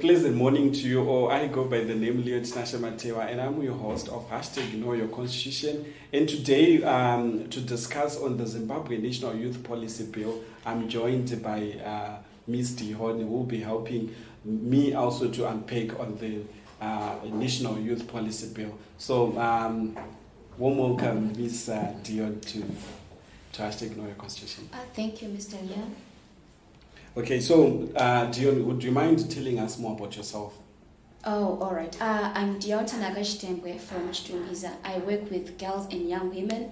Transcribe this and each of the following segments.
pleasant morning to you all. I go by the name Leo Tinashe Matewa, and I'm your host of hashtag Know Your Constitution. And today, to discuss on the Zimbabwe National Youth Policy Bill, I'm joined by Ms. Dion, who will be helping me also to unpack on the National Youth Policy Bill. So, warm welcome, Ms. Dion, to hashtag Know Your Constitution. Thank you, Mr. Leo. Okay, so Dion, would you mind telling us more about yourself? Oh, all right. I'm Dion Tanagashitembwe from Chitungiza. I work with girls and young women,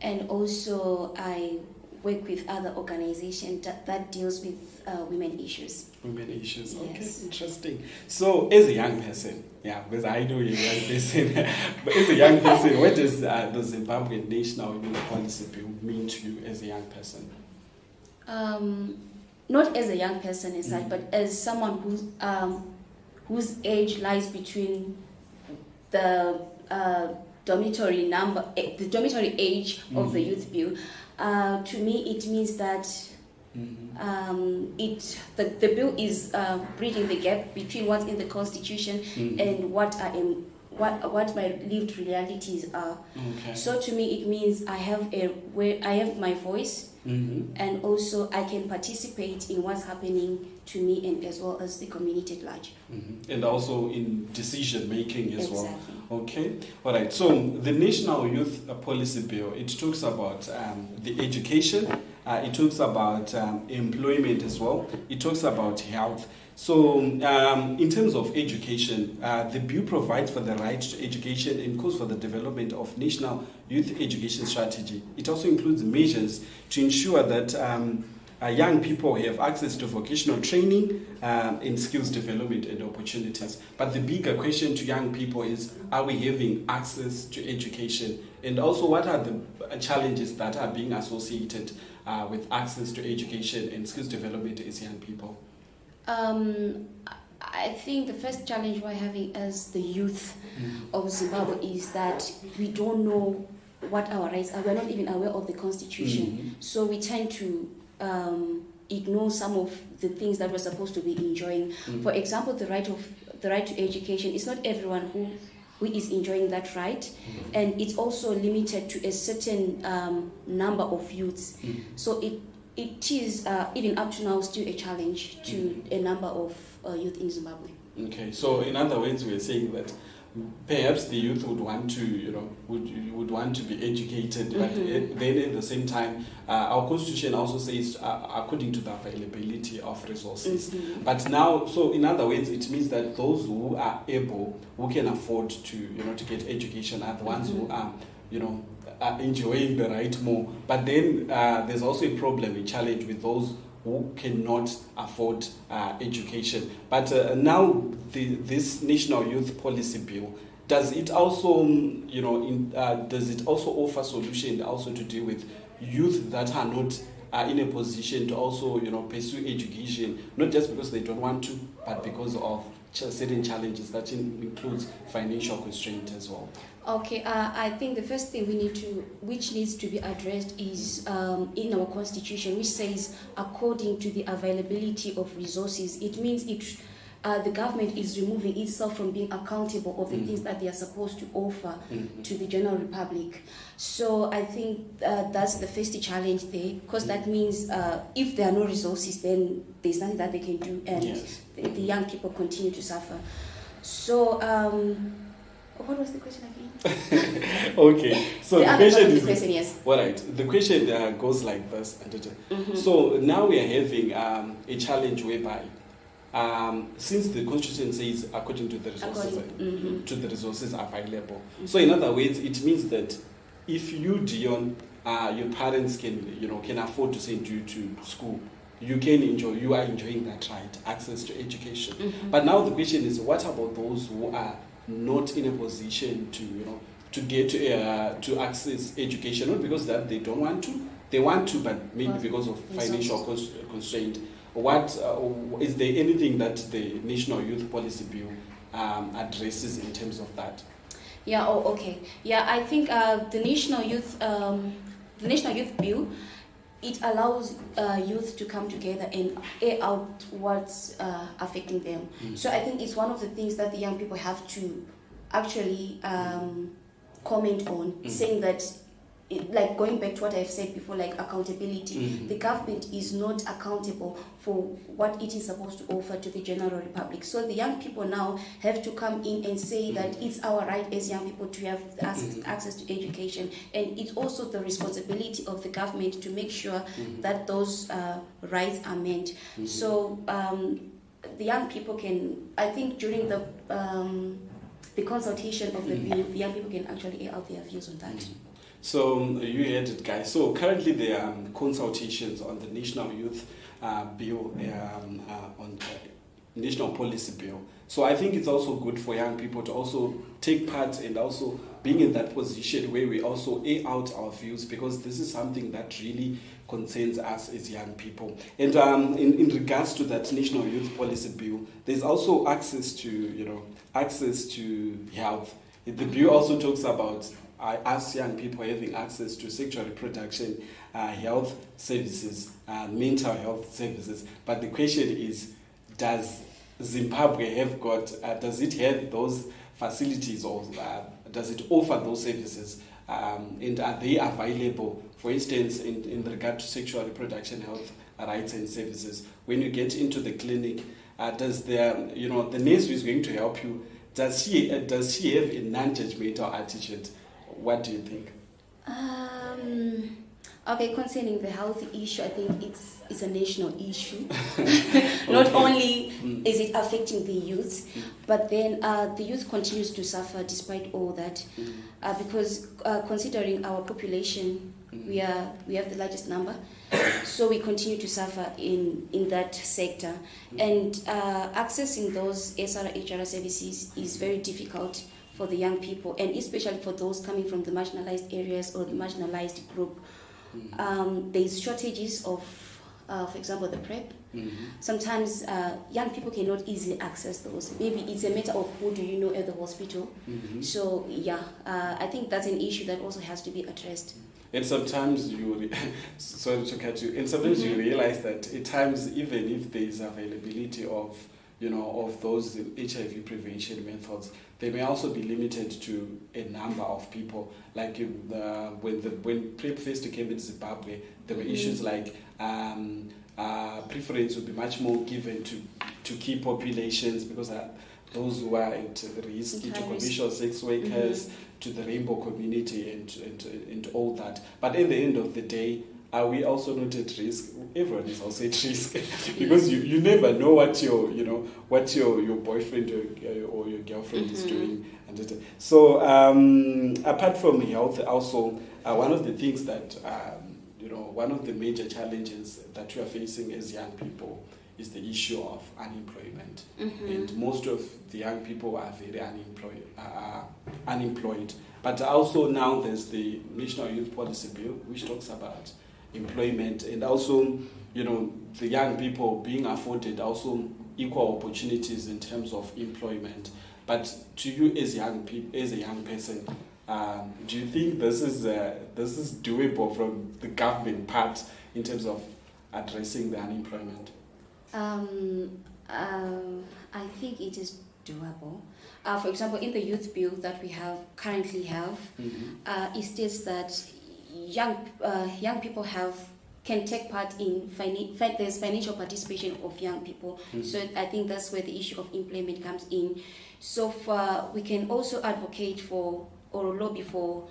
and also I work with other organizations that deals with women issues. Women issues, okay, Yes. interesting. So, as a young person, because I know you're a young person, but as a young person, what does the Zimbabwean National Youth Policy Bill mean to you as a young person? Not as a young person as such, but as someone whose age lies between the dormitory age of the youth bill. To me, it means that the bill is bridging the gap between what's in the Constitution and what my lived realities are. Okay. So to me, it means I have my voice. And also I can participate in what's happening to me and as well as the community at large. And also in decision making as Exactly. well. Okay, all right. So the National Youth Policy Bill, it talks about the education, it talks about employment as well, it talks about health. So in terms of education, the bill provides for the right to education and calls for the development of national youth education strategy. It also includes measures to ensure that young people have access to vocational training and skills development and opportunities. But the bigger question to young people is, are we having access to education? And also, what are the challenges that are being associated with access to education and skills development as young people? I think the first challenge we're having as the youth of Zimbabwe is that we don't know what our rights are. We're not even aware of the Constitution. So we tend to ignore some of the things that we're supposed to be enjoying. For example, the right to education. It's not everyone who is enjoying that right, and it's also limited to a certain number of youths. So it is, even up to now, still a challenge to a number of youth in Zimbabwe. Okay, so in other words, we're saying that perhaps the youth would want to, would want to be educated, but then at the same time, our constitution also says according to the availability of resources. But now, so in other words, it means that those who are able, who can afford to, to get education, are the ones who are, are enjoying the right more. But then there's also a problem, a challenge with those who cannot afford education. But now this National Youth Policy Bill, does it also, does it also offer solution also to deal with youth that are not in a position to also, pursue education, not just because they don't want to, but because of certain challenges that includes financial constraint as well? Okay, I think the first thing which needs to be addressed is in our Constitution, which says according to the availability of resources. It means the government is removing itself from being accountable of the things that they are supposed to offer to the general public. So I think that's the first challenge there, because that means if there are no resources, then there's nothing that they can do, and the young people continue to suffer. So what was the question again? Okay, so the question is, yes. All right, the question goes like this. So now we are having a challenge whereby since the Constitution says according to the resources, available. So in other words, it means that if you, Dion, your parents can afford to send you to school, you are enjoying that right, access to education. But now the question is, what about those who are not in a position to get to access education, not because that they don't want to, they want to, but maybe because of financial constraint? What is there anything that the National Youth Policy Bill addresses in terms of that? Yeah. Oh, okay. Yeah, I think the National Youth Bill it allows youth to come together and air out what's affecting them. So I think it's one of the things that the young people have to actually comment on, saying that, like going back to what I've said before, like accountability. The government is not accountable for what it is supposed to offer to the general public. So the young people now have to come in and say that it's our right as young people to have access to education, and it's also the responsibility of the government to make sure that those rights are met. So the young people can, I think during the consultation of the bill, the young people can actually air out their views on that. So you heard it, guys. So currently there are consultations on the National Youth Bill, on the National Policy Bill. So I think it's also good for young people to also take part and also being in that position where we also air out our views, because this is something that really concerns us as young people. And in regards to that National Youth Policy Bill, there's also access to health. The bill also talks about us young people having access to sexual reproduction, health services, mental health services. But the question is, does Zimbabwe does it have those facilities, or does it offer those services? And are they available? For instance, in regard to sexual reproduction, health rights and services, when you get into the clinic, does the nurse who is going to help you, does she have a non-judgmental attitude? What do you think? Okay, concerning the health issue, I think it's a national issue. Not only is it affecting the youth, but then the youth continues to suffer despite all that, because considering our population, we have the largest number, so we continue to suffer in that sector, and accessing those SRHR services is very difficult for the young people, and especially for those coming from the marginalized areas or the marginalized group. There's shortages of, for example, the PrEP. Sometimes young people cannot easily access those. Maybe it's a matter of who do you know at the hospital. So yeah, I think that's an issue that also has to be addressed. And sometimes sorry to cut you. And sometimes you realize that at times, even if there is availability of those HIV prevention methods, they may also be limited to a number of people. Like when PrEP first came in Zimbabwe, there were issues like preference would be much more given to key populations, because those who are at risk, to commercial sex workers, to the rainbow community, and all that. But at the end of the day, are we also not at risk? Everyone is also at risk because you never know what your boyfriend or your girlfriend is doing. And so apart from health, also one of the things that one of the major challenges that we are facing as young people is the issue of unemployment. And most of the young people are very unemployed. But also now there's the National Youth Policy Bill, which talks about employment, and also the young people being afforded also equal opportunities in terms of employment. But to you as a young person, do you think this is doable from the government part in terms of addressing the unemployment? I think it is doable. For example, in the youth bill that we currently have, it states that young people can take part in there's financial participation of young people. So I think that's where the issue of employment comes in. So we can also advocate for or lobby for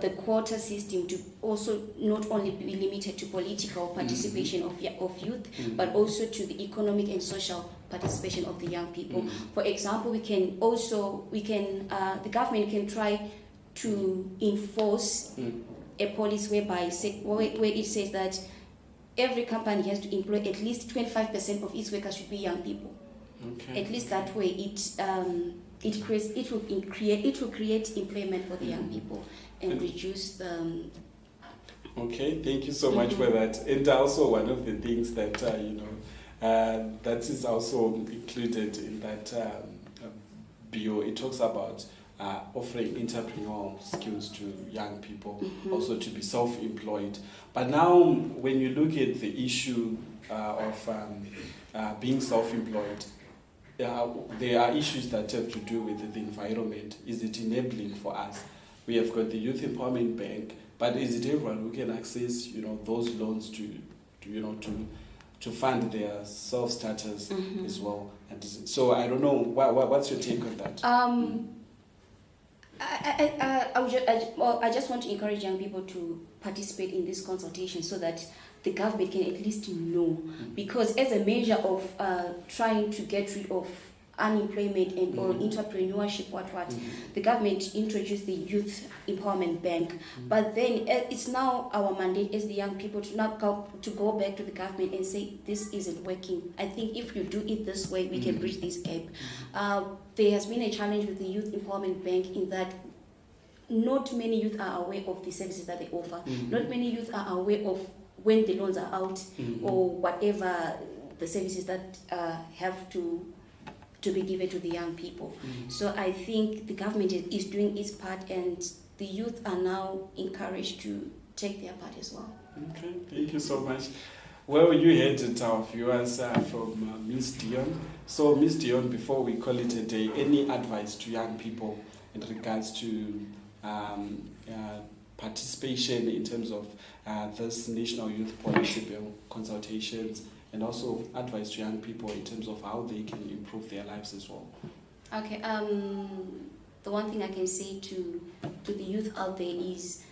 the quota system to also not only be limited to political participation of youth, but also to the economic and social participation of the young people. For example, the government can try to enforce a policy where it says that every company has to employ at least 25% of its workers should be young people. At least that way, it will create employment for the young people and reduce the. Okay, thank you so much for that. And also one of the things that that is also included in that bill, it talks about offering entrepreneurial skills to young people, also to be self-employed. But now, when you look at the issue of being self-employed, there are issues that have to do with the environment. Is it enabling for us? We have got the Youth Empowerment Bank, but is it everyone who can access, those loans to fund their self-starters as well? And so I don't know, what's your take on that? I just want to encourage young people to participate in this consultation so that the government can at least know, because as a measure of trying to get rid of unemployment and or entrepreneurship, the government introduced the Youth Empowerment Bank, but then it's now our mandate as the young people to go back to the government and say this isn't working. I think if you do it this way, we can bridge this gap. There has been a challenge with the Youth Empowerment Bank in that not many youth are aware of the services that they offer. Not many youth are aware of when the loans are out or whatever the services that have to be given to the young people. So I think the government is doing its part, and the youth are now encouraged to take their part as well. Okay, thank you so much. Well, you heard our viewers from Ms. Dion. So, Ms. Dion, before we call it a day, any advice to young people in regards to participation in terms of this National Youth Policy Bill consultations, and also advice to young people in terms of how they can improve their lives as well? Okay, the one thing I can say to the youth out there is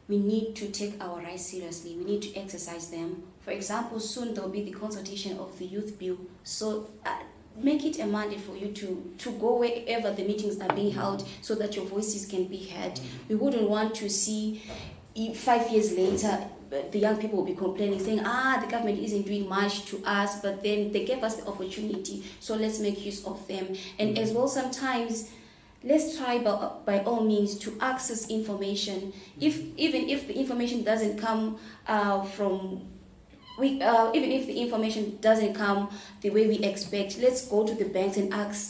we need to take our rights seriously. We need to exercise them. For example, soon there will be the consultation of the youth bill. So make it a mandate for you to go wherever the meetings are being held so that your voices can be heard. We wouldn't want to see 5 years later the young people will be complaining, saying, the government isn't doing much to us, but then they gave us the opportunity, so let's make use of them. And as well, sometimes let's try by all means to access information. Even if the information doesn't come even if the information doesn't come the way we expect, let's go to the banks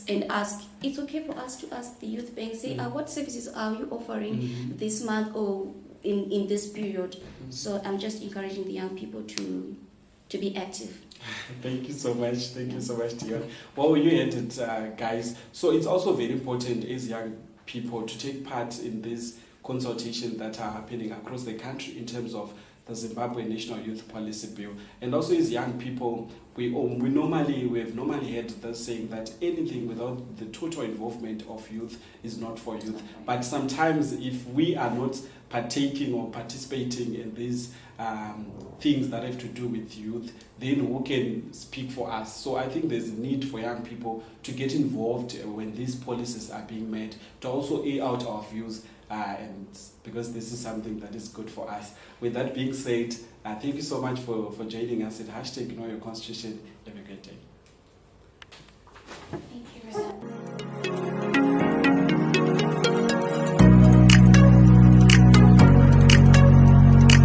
and ask. It's okay for us to ask the youth bank, say, what services are you offering this month or in this period? So I'm just encouraging the young people to be active. Thank you so much. Thank you so much, Dion. Well, you heard it, guys. So it's also very important as young people to take part in these consultations that are happening across the country in terms of the Zimbabwe National Youth Policy Bill. And also as young people, we have normally heard this saying that anything without the total involvement of youth is not for youth. But sometimes if we are not partaking or participating in these things that have to do with youth, then who can speak for us? So I think there's a need for young people to get involved when these policies are being made, to also air out our views, and because this is something that is good for us. With that being said, thank you so much for joining us at #KnowYourConstitution. Have a great day.